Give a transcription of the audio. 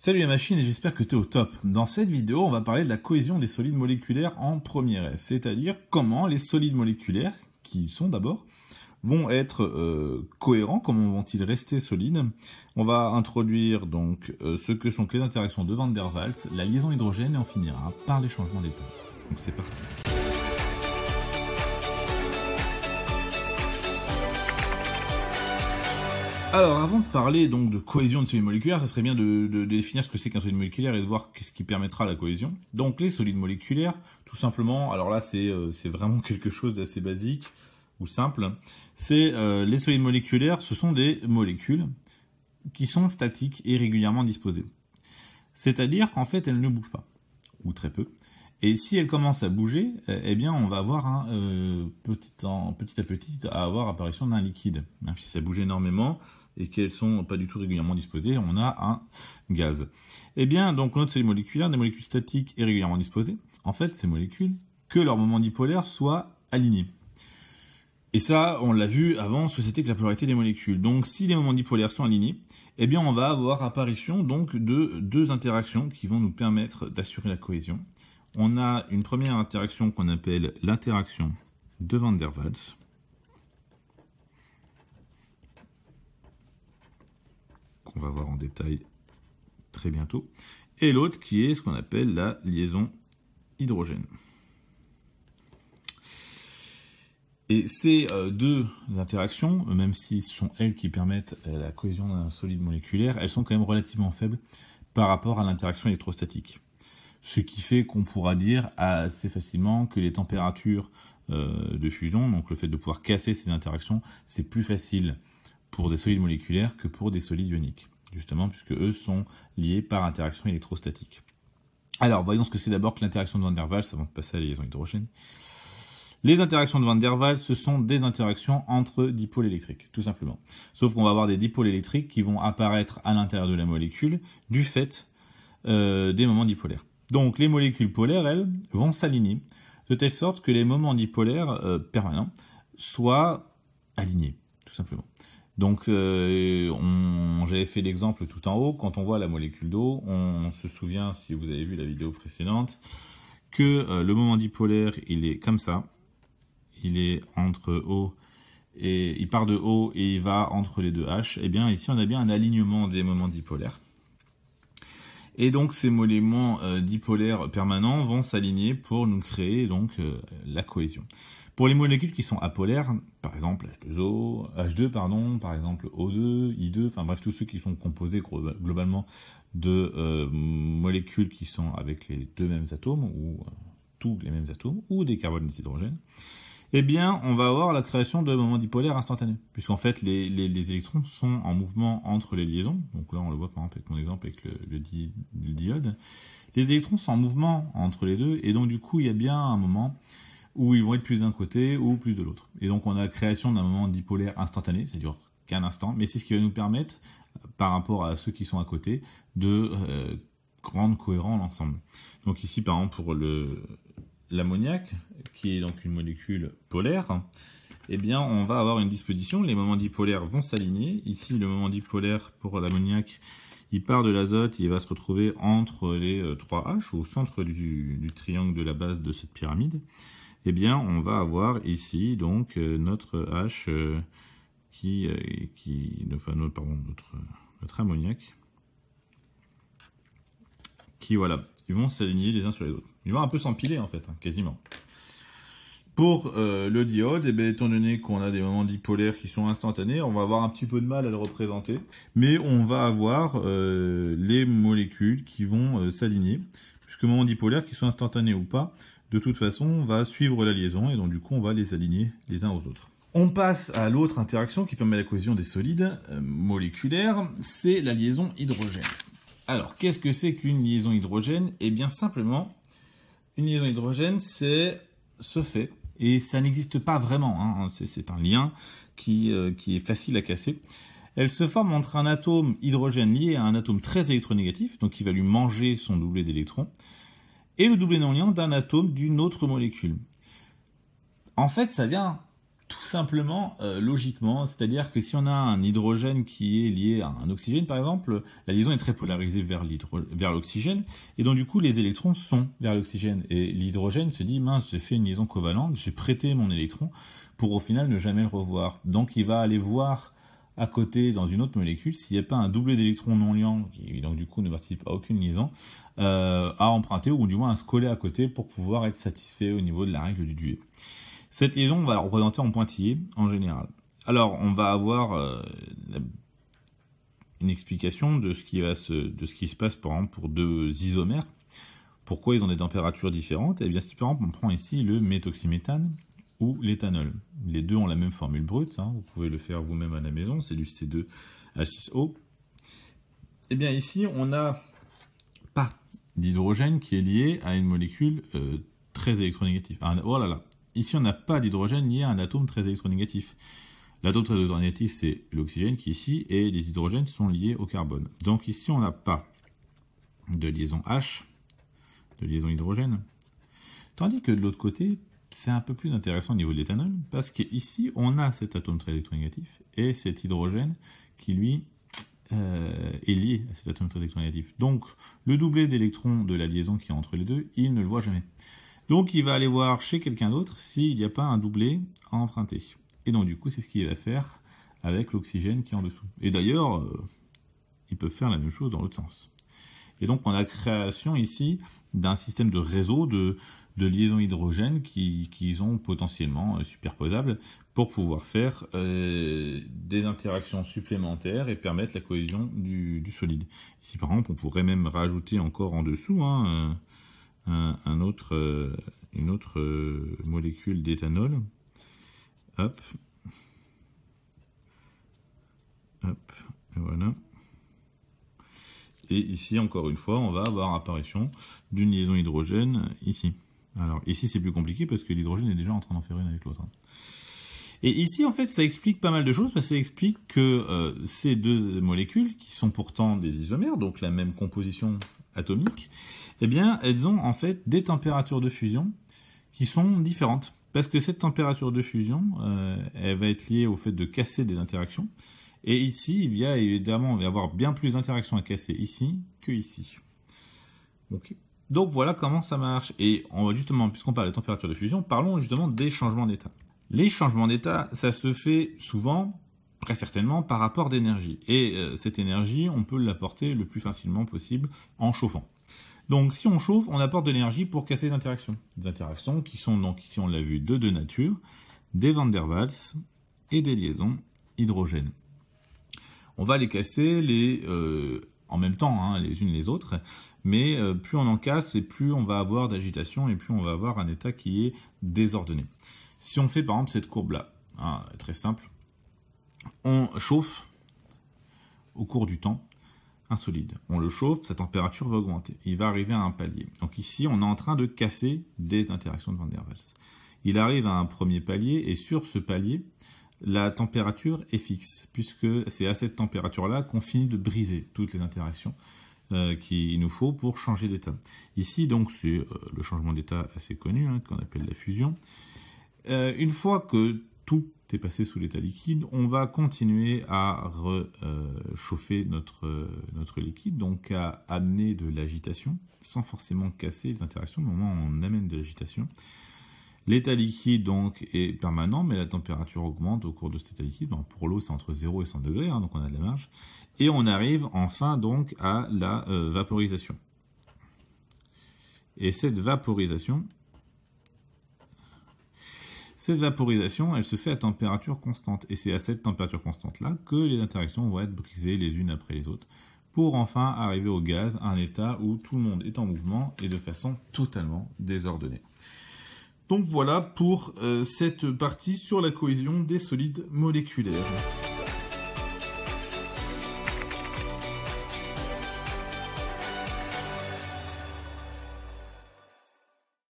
Salut la machine et j'espère que tu es au top. Dans cette vidéo, on va parler de la cohésion des solides moléculaires en première S, c'est-à-dire comment les solides moléculaires, qui sont d'abord, vont être cohérents, comment vont-ils rester solides. On va introduire donc ce que sont les interactions de Van der Waals, la liaison hydrogène et on finira par les changements d'état. Donc c'est parti. Alors, avant de parler donc de cohésion de solides moléculaires, ça serait bien de définir ce que c'est qu'un solide moléculaire et de voir ce qui permettra la cohésion. Donc, les solides moléculaires, tout simplement, alors là, c'est vraiment quelque chose d'assez basique ou simple. C'est les solides moléculaires, ce sont des molécules qui sont statiques et régulièrement disposées. C'est-à-dire qu'en fait, elles ne bougent pas, ou très peu. Et si elles commencent à bouger, eh bien, on va avoir petit à petit à avoir apparition d'un liquide. Même si ça bouge énormément et qu'elles sont pas du tout régulièrement disposées, on a un gaz. Eh bien, donc notre solide moléculaire, des molécules statiques et régulièrement disposées, en fait, ces molécules, que leur moment dipolaire soit aligné. Et ça, on l'a vu avant, ce que c'était que la polarité des molécules. Donc, si les moments dipolaires sont alignés, eh bien, on va avoir apparition donc de deux interactions qui vont nous permettre d'assurer la cohésion. On a une première interaction qu'on appelle l'interaction de Van der Waals. Qu'on va voir en détail très bientôt. Et l'autre qui est ce qu'on appelle la liaison hydrogène. Et ces deux interactions, même si ce sont elles qui permettent la cohésion d'un solide moléculaire, elles sont quand même relativement faibles par rapport à l'interaction électrostatique. Ce qui fait qu'on pourra dire assez facilement que les températures de fusion, donc le fait de pouvoir casser ces interactions, c'est plus facile pour des solides moléculaires que pour des solides ioniques, justement puisque eux sont liés par interaction électrostatique. Alors, voyons ce que c'est d'abord que l'interaction de Van der Waals avant de passer à la liaison hydrogène. Les interactions de Van der Waals, ce sont des interactions entre dipôles électriques, tout simplement. Sauf qu'on va avoir des dipôles électriques qui vont apparaître à l'intérieur de la molécule du fait des moments dipolaires. Donc les molécules polaires, elles, vont s'aligner de telle sorte que les moments dipolaires permanents soient alignés, tout simplement. Donc j'avais fait l'exemple tout en haut, quand on voit la molécule d'eau, on se souvient, si vous avez vu la vidéo précédente, que le moment dipolaire, il est comme ça, il est entre O et il part de O et il va entre les deux H. Et bien ici on a bien un alignement des moments dipolaires. Et donc ces éléments dipolaires permanents vont s'aligner pour nous créer donc la cohésion. Pour les molécules qui sont apolaires, par exemple H2O, H2 pardon, par exemple O2, I2, enfin bref tous ceux qui sont composés globalement de molécules qui sont avec les deux mêmes atomes ou tous les mêmes atomes ou des carbones et des hydrogènes, eh bien, on va avoir la création de moments dipolaires instantanés, puisqu'en fait, les électrons sont en mouvement entre les liaisons. Donc là, on le voit par exemple avec mon exemple avec le diode. Les électrons sont en mouvement entre les deux, et donc du coup, il y a bien un moment où ils vont être plus d'un côté ou plus de l'autre. Et donc, on a la création d'un moment dipolaire instantané, ça dure qu'un instant, mais c'est ce qui va nous permettre, par rapport à ceux qui sont à côté, de rendre cohérent l'ensemble. Donc ici, par exemple, pour l'ammoniac, qui est donc une molécule polaire, eh bien, on va avoir une disposition, les moments dipolaires vont s'aligner. Ici, le moment dipolaire pour l'ammoniac, il part de l'azote, il va se retrouver entre les 3 H, au centre du triangle de la base de cette pyramide. Eh bien, on va avoir ici, donc, notre H notre ammoniac, qui, voilà, ils vont s'aligner les uns sur les autres. Ils vont un peu s'empiler, en fait, hein, quasiment. Pour le diode, eh bien, étant donné qu'on a des moments dipolaires qui sont instantanés, on va avoir un petit peu de mal à le représenter, mais on va avoir les molécules qui vont s'aligner, puisque moments dipolaires, qui sont instantanés ou pas, de toute façon, on va suivre la liaison, et donc du coup, on va les aligner les uns aux autres. On passe à l'autre interaction qui permet la cohésion des solides moléculaires, c'est la liaison hydrogène. Alors, qu'est-ce que c'est qu'une liaison hydrogène? Eh bien, simplement, une liaison hydrogène, c'est ce fait, et ça n'existe pas vraiment, hein, c'est un lien qui est facile à casser. Elle se forme entre un atome hydrogène lié à un atome très électronégatif, donc qui va lui manger son doublet d'électrons, et le doublet non liant d'un atome d'une autre molécule. En fait, ça vient Tout simplement, logiquement, c'est-à-dire que si on a un hydrogène qui est lié à un oxygène, par exemple, la liaison est très polarisée vers l'oxygène, et donc du coup, les électrons sont vers l'oxygène. Et l'hydrogène se dit, mince, j'ai fait une liaison covalente, j'ai prêté mon électron pour au final ne jamais le revoir. Donc il va aller voir à côté, dans une autre molécule, s'il n'y a pas un doublet d'électrons non liants, qui donc du coup ne participe à aucune liaison, à emprunter, ou du moins à se coller à côté pour pouvoir être satisfait au niveau de la règle du Dewey. Cette liaison, on va la représenter en pointillé, en général. Alors, on va avoir une explication de ce qui se passe, par exemple, pour deux isomères. Pourquoi ils ont des températures différentes? Eh bien, si par exemple, on prend ici le méthoxyméthane ou l'éthanol. Les deux ont la même formule brute, hein, vous pouvez le faire vous-même à la maison, c'est du C2H6O. Eh bien, ici, on n'a pas d'hydrogène qui est lié à une molécule très électronégative. Oh là là! Ici, on n'a pas d'hydrogène lié à un atome très électronégatif. L'atome très électronégatif, c'est l'oxygène qui est ici, et les hydrogènes sont liés au carbone. Donc ici, on n'a pas de liaison H, de liaison hydrogène. Tandis que de l'autre côté, c'est un peu plus intéressant au niveau de l'éthanol, parce qu'ici, on a cet atome très électronégatif, et cet hydrogène qui, lui, est lié à cet atome très électronégatif. Donc, le doublet d'électrons de la liaison qui est entre les deux, il ne le voit jamais. Donc, il va aller voir chez quelqu'un d'autre s'il n'y a pas un doublet à emprunter. Et donc, du coup, c'est ce qu'il va faire avec l'oxygène qui est en dessous. Et d'ailleurs, ils peuvent faire la même chose dans l'autre sens. Et donc, on a la création ici d'un système de réseau de liaisons hydrogènes qui sont potentiellement superposables pour pouvoir faire des interactions supplémentaires et permettre la cohésion du solide. Ici, par exemple, on pourrait même rajouter encore en dessous une autre molécule d'éthanol. Hop. Hop. Et voilà. Et ici, encore une fois, on va avoir apparition d'une liaison hydrogène ici. Alors, ici, c'est plus compliqué parce que l'hydrogène est déjà en train d'en faire une avec l'autre. Et ici, en fait, ça explique pas mal de choses parce que ça explique que ces deux molécules, qui sont pourtant des isomères, donc la même composition atomique, eh bien, elles ont en fait des températures de fusion qui sont différentes. Parce que cette température de fusion, elle va être liée au fait de casser des interactions. Et ici, il y a évidemment, y avoir bien plus d'interactions à casser ici que ici. Okay. Donc voilà comment ça marche. Et on va justement, puisqu'on parle de température de fusion, parlons justement des changements d'état. Les changements d'état, ça se fait souvent, très certainement, par rapport d'énergie. Et cette énergie, on peut l'apporter le plus facilement possible en chauffant. Donc si on chauffe, on apporte de l'énergie pour casser les interactions. Des interactions qui sont donc, ici on l'a vu, de deux natures, des van der Waals et des liaisons hydrogènes. On va les casser en même temps, hein, les unes les autres, mais plus on en casse et plus on va avoir d'agitation et plus on va avoir un état qui est désordonné. Si on fait par exemple cette courbe-là, hein, très simple, on chauffe au cours du temps un solide. On le chauffe, sa température va augmenter. Il va arriver à un palier. Donc ici, on est en train de casser des interactions de Van der Waals. Il arrive à un premier palier et sur ce palier, la température est fixe, puisque c'est à cette température-là qu'on finit de briser toutes les interactions qu'il nous faut pour changer d'état. Ici, donc, c'est le changement d'état assez connu, hein, qu'on appelle la fusion. Une fois que tout est passé sous l'état liquide, on va continuer à chauffer notre liquide, donc à amener de l'agitation, sans forcément casser les interactions, mais au moment où on amène de l'agitation. L'état liquide donc est permanent, mais la température augmente au cours de cet état liquide. Donc, pour l'eau, c'est entre 0 et 100 degrés, hein, donc on a de la marge. Et on arrive enfin donc à la vaporisation. Et cette vaporisation, elle se fait à température constante. Et c'est à cette température constante-là que les interactions vont être brisées les unes après les autres, pour enfin arriver au gaz, à un état où tout le monde est en mouvement et de façon totalement désordonnée. Donc voilà pour cette partie sur la cohésion des solides moléculaires.